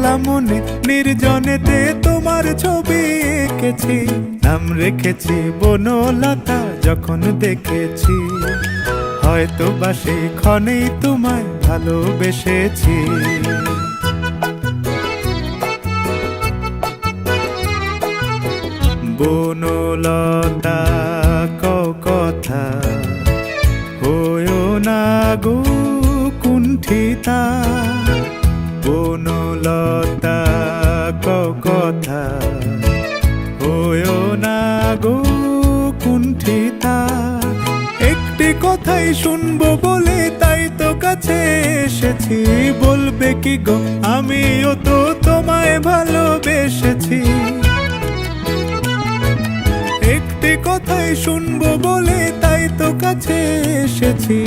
একলা মনে নির্জনেতে তোমার ছবি এঁকেছি, নাম রেখেছি বনলতা যখন দেখেছি, হয়তো বা সেই ক্ষণেই তোমায় ভালোবেসেছি। বনলতা কও কথা, হয়ো না গো কুণ্ঠিতা, বনলতা কও কথা, হয়ো না গো কুণ্ঠিতা। একটি কথাই শুনবো বলে তাই তো কাছে এসেছি, বলবে কি গো আমিও তো তোমায় ভালোবেসেছি। একটি কথাই শুনবো বলে তাই তো কাছে এসেছি।